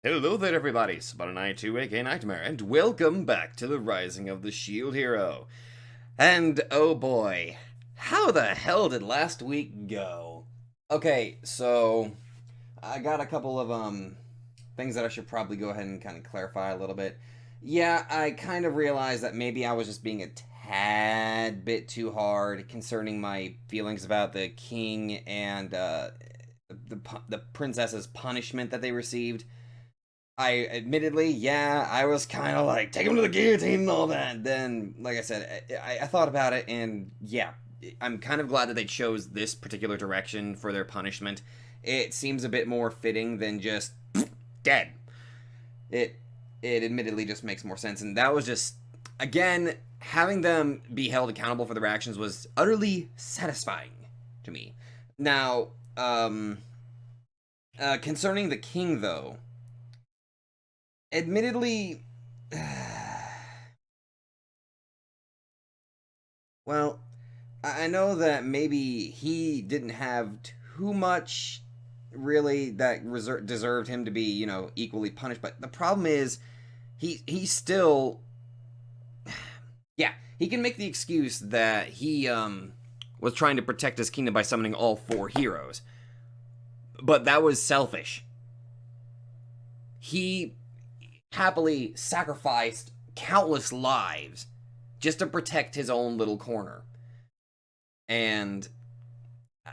Hello there everybody, Spot92 aka Nightmare, and welcome back to the Rising of the Shield Hero. And oh boy, how the hell did last week go? Okay, so I got a couple of things that I should probably go ahead and kind of clarify a little bit. Yeah, I kind of realized that maybe I was just being a tad bit too hard concerning my feelings about the king and the princess's punishment that they received. I admittedly, yeah, I was kind of like, take him to the guillotine and all that. Then, like I said, I thought about it, and yeah, I'm kind of glad that they chose this particular direction for their punishment. It seems a bit more fitting than just dead. It it admittedly just makes more sense, and that was just, again, having them be held accountable for their actions was utterly satisfying to me. Now, concerning the king, though, admittedly, well, I know that maybe he didn't have too much really that deserved him to be, equally punished. But the problem is, he still, yeah, he can make the excuse that he was trying to protect his kingdom by summoning all four heroes, but that was selfish. He happily sacrificed countless lives just to protect his own little corner. And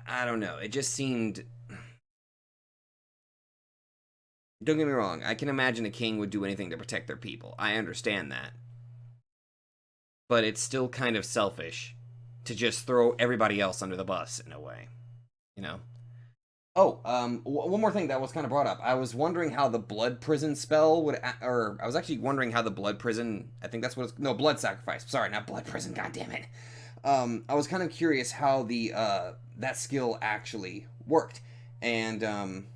I don't know, it just seemed. Don't get me wrong, I can imagine a king would do anything to protect their people. I understand that. But it's still kind of selfish to just throw everybody else under the bus in a way, you know? Oh, one more thing that was kind of brought up. I was wondering how the blood prison spell would, or I was actually wondering how the blood prison, I think that's what it's, no, blood sacrifice. Sorry, not blood prison, god damn it. I was kind of curious how the, that skill actually worked. And,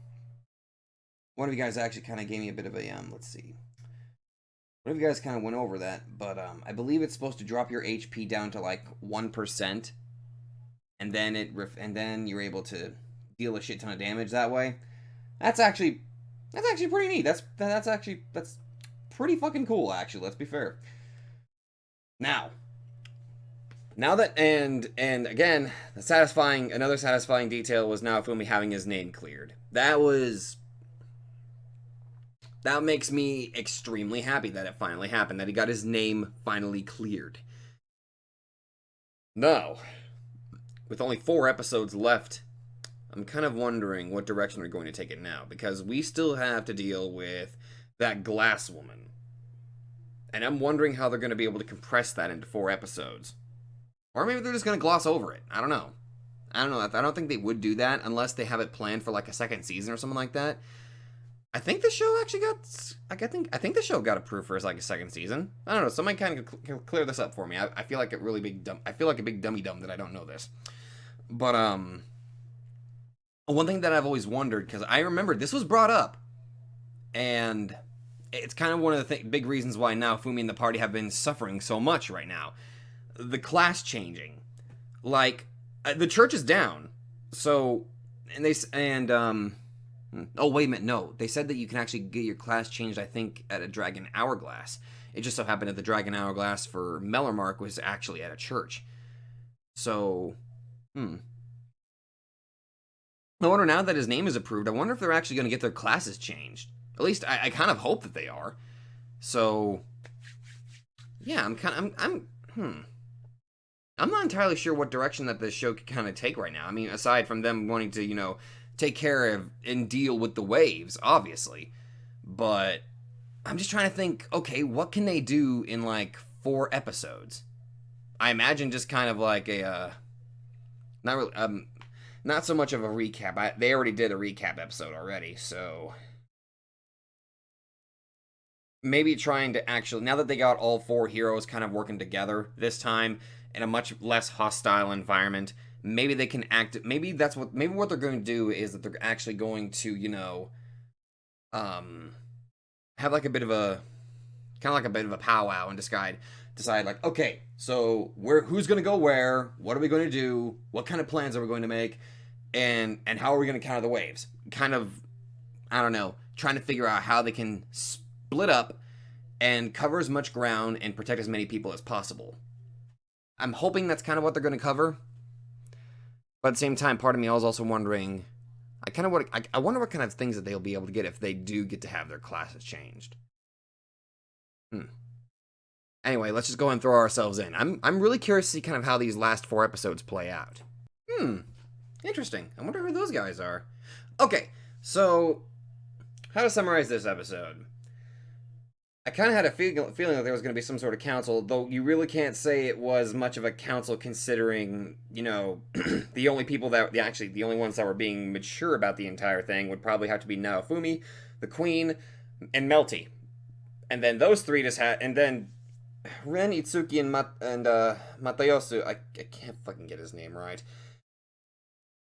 one of you guys actually kind of gave me a bit of a, let's see. One of you guys kind of went over that, but, I believe it's supposed to drop your HP down to like 1%. And then and then you're able to deal a shit ton of damage that way. That's actually pretty neat. That's pretty fucking cool, actually. Let's be fair. Now that and again, another satisfying detail was Naofumi having his name cleared. That makes me extremely happy that it finally happened, that he got his name finally cleared. Now, with only 4 episodes left, I'm kind of wondering what direction they're going to take it now, because we still have to deal with that glass woman. And I'm wondering how they're going to be able to compress that into 4 episodes. Or maybe they're just going to gloss over it. I don't know. I don't think they would do that unless they have it planned for like a second season or something like that. I think the show actually got, I think the show got approved for like a second season. I don't know. Somebody kind of clear this up for me. I feel like a really big dumb. I feel like a big dummy dumb that I don't know this. But one thing that I've always wondered, because I remember this was brought up, and it's kind of one of the big reasons why now Fumi and the party have been suffering so much right now. The class changing, like the church is down, so oh, wait a minute, no. They said that you can actually get your class changed, I think, at a Dragon Hourglass. It just so happened that the Dragon Hourglass for Mellermark was actually at a church. So, I wonder, now that his name is approved, I wonder if they're actually going to get their classes changed. At least, I kind of hope that they are. So, yeah, I'm not entirely sure what direction that this show could kind of take right now. I mean, aside from them wanting to, take care of and deal with the waves, obviously. But I'm just trying to think, okay, what can they do in like 4 episodes? I imagine just kind of like a not really not so much of a recap. They already did a recap episode already, so maybe trying to actually, now that they got all 4 heroes kind of working together this time in a much less hostile environment, maybe they can act. Maybe what they're going to do is that they're actually going to, have like a bit of a powwow and decide like, okay, so who's going to go where? What are we going to do? What kind of plans are we going to make? And how are we going to counter the waves? Kind of, I don't know, trying to figure out how they can split up and cover as much ground and protect as many people as possible. I'm hoping that's kind of what they're going to cover. But at the same time, part of me is also wondering, I wonder what kind of things that they'll be able to get if they do get to have their classes changed. Anyway, let's just go and throw ourselves in. I'm really curious to see kind of how these last 4 episodes play out. Interesting. I wonder who those guys are. Okay, so how to summarize this episode? I kind of had a feeling that there was going to be some sort of council, though you really can't say it was much of a council considering, you know, the only people that, the only ones that were being mature about the entire thing would probably have to be Naofumi, the Queen, and Melty. And then those 3 just had, and then Ren, Itsuki, and Matayosu, I can't fucking get his name right.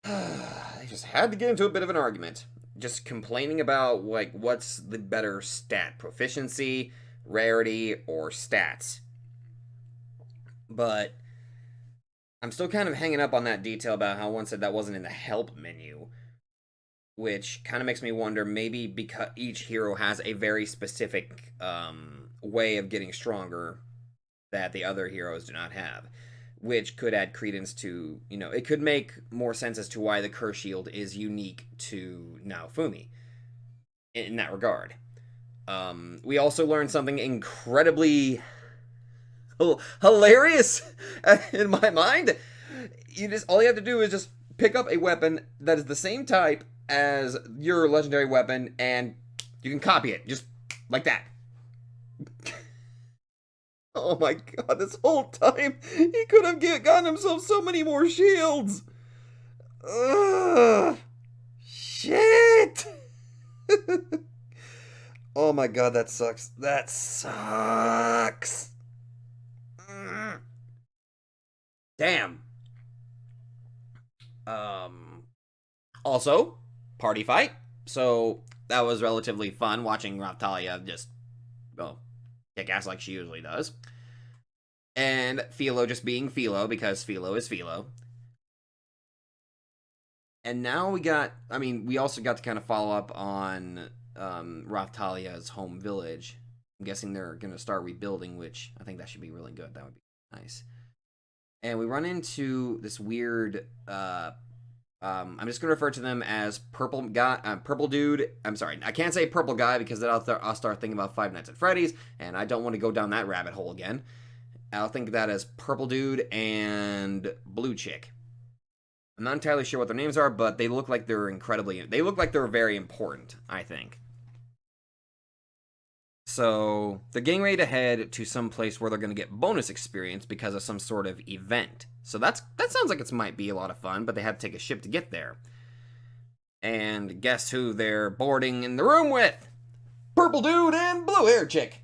They just had to get into a bit of an argument. Just complaining about, like, what's the better stat? Proficiency, rarity, or stats? But I'm still kind of hanging up on that detail about how one said that wasn't in the help menu. Which kind of makes me wonder, maybe because each hero has a very specific way of getting stronger that the other heroes do not have. Which could add credence to, you know, it could make more sense as to why the Curse Shield is unique to Naofumi in that regard. We also learned something incredibly hilarious in my mind. All you have to do is just pick up a weapon that is the same type as your legendary weapon, and you can copy it just like that. Oh my god, this whole time, he could have gotten himself so many more shields! Ugh! Shit! Oh my god, that sucks. That sucks! Damn. Also, party fight. So, that was relatively fun, watching Raphtalia just, well, kick ass like she usually does. And Philo just being Philo, because Philo is Philo. And now we also got to kind of follow up on Raphtalia's home village. I'm guessing they're going to start rebuilding, which I think that should be really good. That would be nice. And we run into this weird, I'm just going to refer to them as purple dude. I'm sorry, I can't say purple guy because then I'll start thinking about Five Nights at Freddy's, and I don't want to go down that rabbit hole again. I'll think of that as purple dude and blue chick. I'm not entirely sure what their names are, but they look like they're very important, I think. So, they're getting ready to head to some place where they're going to get bonus experience because of some sort of event. So that sounds like it might be a lot of fun, but they had to take a ship to get there. And guess who they're boarding in the room with? Purple dude and blue hair chick.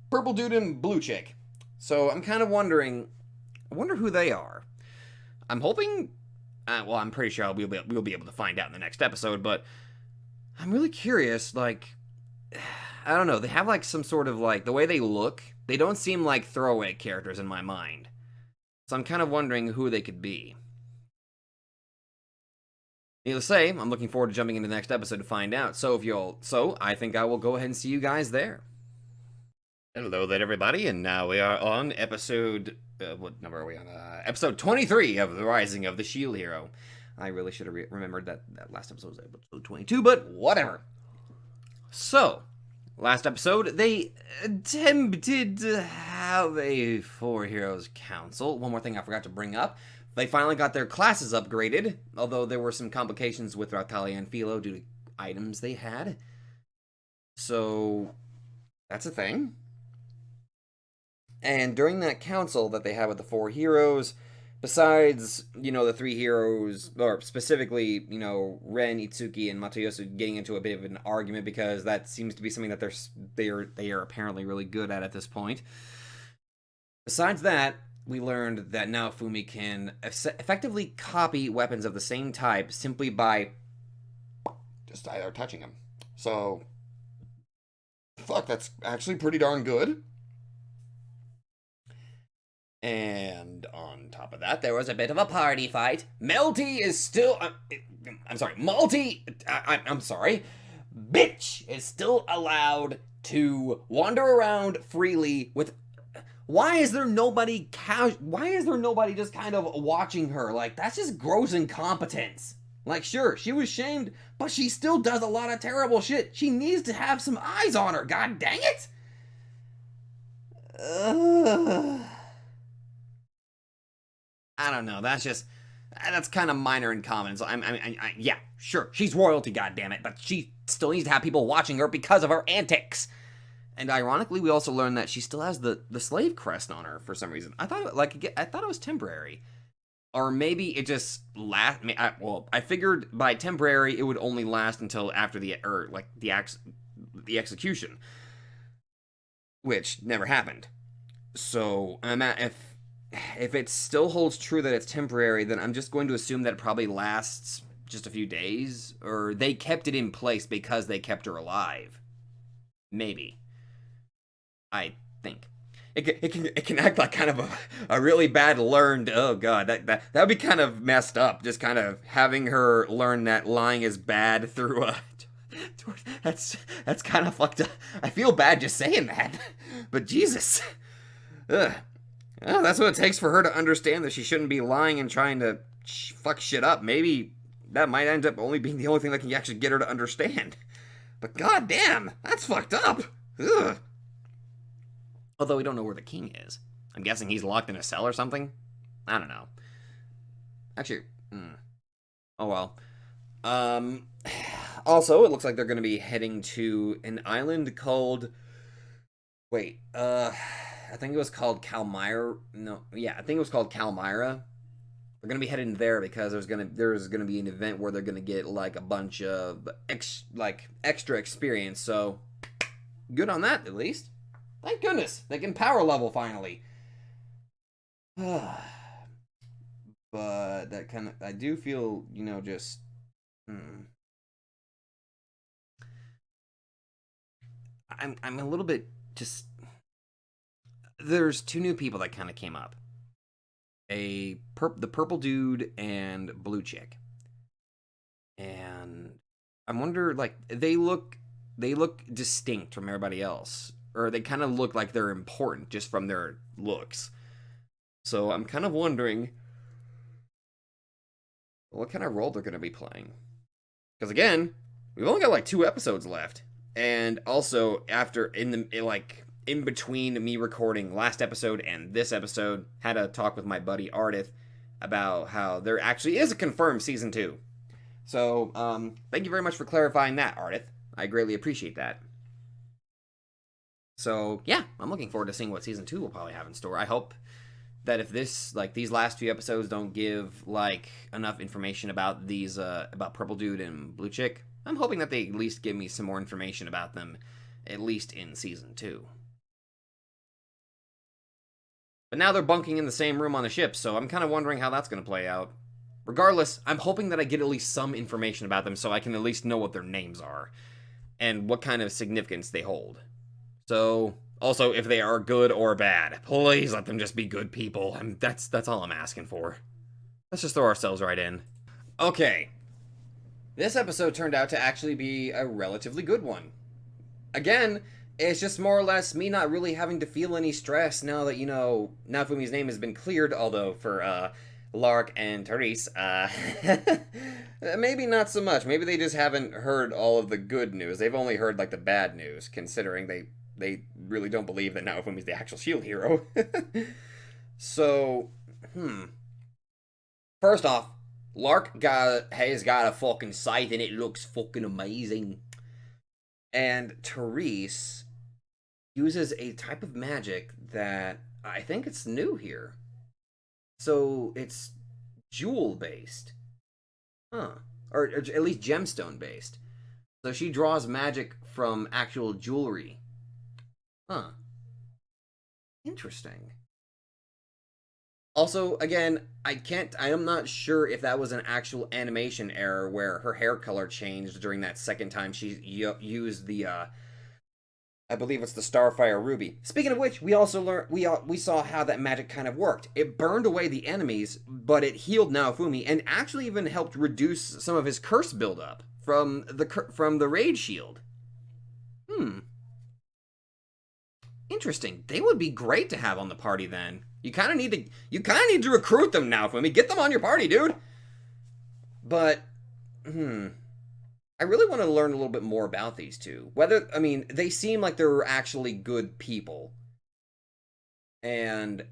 Purple dude and blue chick. So I'm kind of wondering, I wonder who they are. I'm hoping, well, I'm pretty sure we'll be able to find out in the next episode, but I'm really curious, like, I don't know, they have like some sort of like, the way they look, they don't seem like throwaway characters in my mind. So I'm kind of wondering who they could be. Needless to say, I'm looking forward to jumping into the next episode to find out. So I think I will go ahead and see you guys there. Hello there, everybody, and now we are on episode, what number are we on? Episode 23 of The Rising of the Shield Hero. I really should have remembered that last episode was episode 22, but whatever. So, last episode, they attempted to have a 4 Heroes Council. One more thing I forgot to bring up. They finally got their classes upgraded, although there were some complications with Raphtalia and Philo due to items they had. So, that's a thing. And during that council that they had with the 4 heroes, besides, the 3 heroes, or specifically, Ren, Itsuki, and Matayosu getting into a bit of an argument because that seems to be something that they are apparently really good at this point. Besides that, we learned that Naofumi can effectively copy weapons of the same type simply by just either touching them. So, fuck, that's actually pretty darn good. And on top of that, there was a bit of a party fight. Melty is still... I'm sorry, Malty... I'm sorry. bitch is still allowed to wander around freely with. Why is there nobody why is there nobody just kind of watching her? Like, that's just gross incompetence. Like, sure, she was shamed, but she still does a lot of terrible shit. She needs to have some eyes on her. God dang it! I don't know. That's kind of minor in comments. Yeah, sure, she's royalty, goddammit, but she still needs to have people watching her because of her antics. And ironically, we also learned that she still has the slave crest on her for some reason. I thought it was temporary, or maybe it just last. I figured by temporary it would only last until after the execution, which never happened. So if it still holds true that it's temporary, then I'm just going to assume that it probably lasts just a few days, or they kept it in place because they kept her alive. Maybe. I think it can act like kind of a really bad learned. Oh god, that would be kind of messed up. Just kind of having her learn that lying is bad through that's kind of fucked up. I feel bad just saying that, but Jesus, ugh. Well, that's what it takes for her to understand that she shouldn't be lying and trying to fuck shit up. Maybe that might end up only being the only thing that can actually get her to understand. But goddamn, that's fucked up. Ugh. Although we don't know where the king is. I'm guessing he's locked in a cell or something? I don't know. Actually, oh well. Also, it looks like they're going to be heading to an island called... Wait, I think it was called Calmyra. No, yeah, I think it was called Calmyra. They're going to be heading there because there's going to be an event where they're going to get like a bunch of extra experience. So, good on that at least. Thank goodness, they can power level finally. But that kind of, I do feel, just, I'm a little bit just. There's two new people that kind of came up. The purple dude and blue chick. And I wonder, like, they look distinct from everybody else. Or they kind of look like they're important just from their looks. So I'm kind of wondering what kind of role they're going to be playing. Because again, we've only got like 2 episodes left. And also, in between me recording last episode and this episode, had a talk with my buddy Ardith about how there actually is a confirmed season 2. So, thank you very much for clarifying that, Ardith. I greatly appreciate that. So, yeah, I'm looking forward to seeing what season 2 will probably have in store. I hope that if these last few episodes don't give, enough information about these, about Purple Dude and Blue Chick, I'm hoping that they at least give me some more information about them, at least in season 2. But now they're bunking in the same room on the ship, so I'm kind of wondering how that's going to play out. Regardless, I'm hoping that I get at least some information about them so I can at least know what their names are and what kind of significance they hold. So, also, if they are good or bad, please let them just be good people. That's all I'm asking for. Let's just throw ourselves right in. Okay. This episode turned out to actually be a relatively good one. Again, it's just more or less me not really having to feel any stress now that, Naofumi's name has been cleared, although for, Lark and Therese, maybe not so much. Maybe they just haven't heard all of the good news. They've only heard, the bad news, considering they really don't believe that Naofumi's the actual SHIELD hero. So, First off, Lark has got a fucking scythe and it looks fucking amazing. And Therese uses a type of magic that I think it's new here. So it's jewel-based. Huh. Or at least gemstone-based. So she draws magic from actual jewelry. Huh. Interesting. Also, again, I am not sure if that was an actual animation error where her hair color changed during that second time she used the, I believe it's the Starfire Ruby. Speaking of which, we also learned, we saw how that magic kind of worked. It burned away the enemies, but it healed Naofumi and actually even helped reduce some of his curse buildup from the Raid Shield. Interesting. They would be great to have on the party then. You kind of need to recruit them now, Fumi. Get them on your party, dude. But I really want to learn a little bit more about these two. I mean, they seem like they're actually good people. And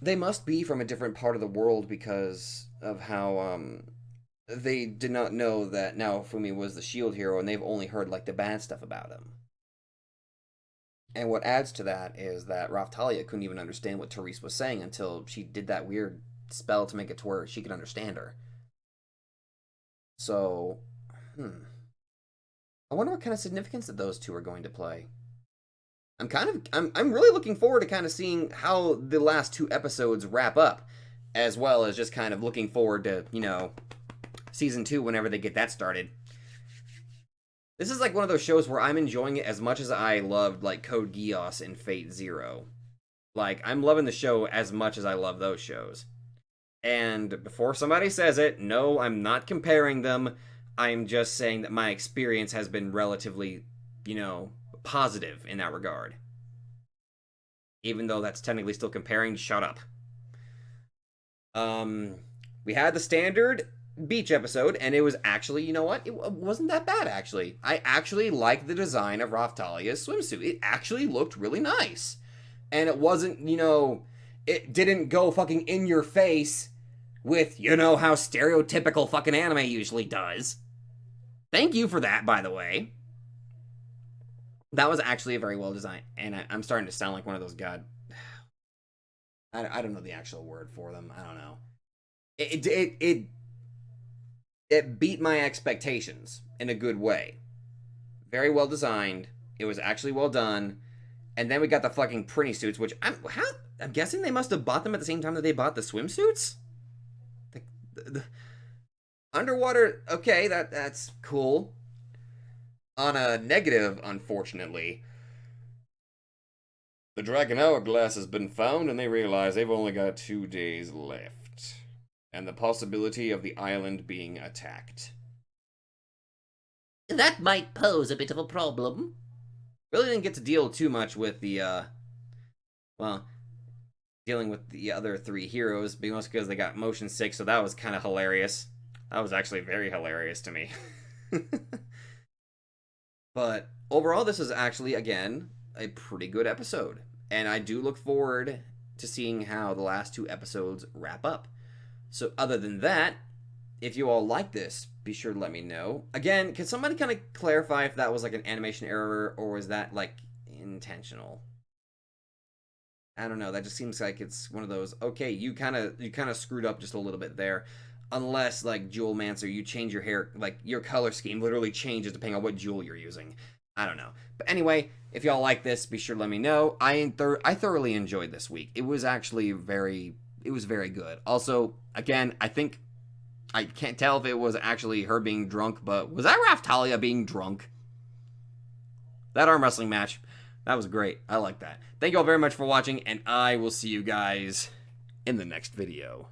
they must be from a different part of the world because of how they did not know that now Fumi was the shield hero, and they've only heard like the bad stuff about him. And what adds to that is that Raftalia couldn't even understand what Therese was saying until she did that weird spell to make it to where she could understand her. So, I wonder what kind of significance that those two are going to play. I'm really looking forward to kind of seeing how the last 2 episodes wrap up, as well as just kind of looking forward to, you know, season 2 whenever they get that started. This is like one of those shows where I'm enjoying it as much as I loved like Code Geass and Fate Zero. Like, I'm loving the show as much as I love those shows. And before somebody says it, no, I'm not comparing them. I'm just saying that my experience has been relatively, you know, positive in that regard. Even though that's technically still comparing, shut up. We had the standard beach episode, and it was actually, you know what? It wasn't that bad, actually. I actually liked the design of Raftalia's swimsuit. It actually looked really nice. And it wasn't, you know, it didn't go fucking in your face with, you know, how stereotypical fucking anime usually does. Thank you for that, by the way. That was actually a very well designed, and I'm starting to sound like one of those I don't know the actual word for them. I don't know. It beat my expectations in a good way. Very well designed. It was actually well done. And then we got the fucking Prinny suits, which I'm guessing they must have bought them at the same time that they bought the swimsuits? The underwater, okay, that's cool. On a negative, unfortunately, the Dragon Hourglass has been found, and they realize they've only got 2 days left. And the possibility of the island being attacked. That might pose a bit of a problem. Really didn't get to deal too much with the, well, dealing with the other 3 heroes, mostly because they got motion sick, so that was kind of hilarious. That was actually very hilarious to me. But overall, this is actually, again, a pretty good episode. And I do look forward to seeing how the last 2 episodes wrap up. So other than that, if you all like this, be sure to let me know. Again, can somebody kind of clarify if that was like an animation error or was that like intentional? I don't know. That just seems like it's one of those, okay, you kind of screwed up just a little bit there. Unless, like, Jewel Mancer, you change your hair, like, your color scheme literally changes depending on what jewel you're using. I don't know. But anyway, if y'all like this, be sure to let me know. I thoroughly enjoyed this week. It was actually very good. Also, again, I think, I can't tell if it was actually her being drunk, but was that Raftalia being drunk? That arm wrestling match, that was great. I like that. Thank you all very much for watching, and I will see you guys in the next video.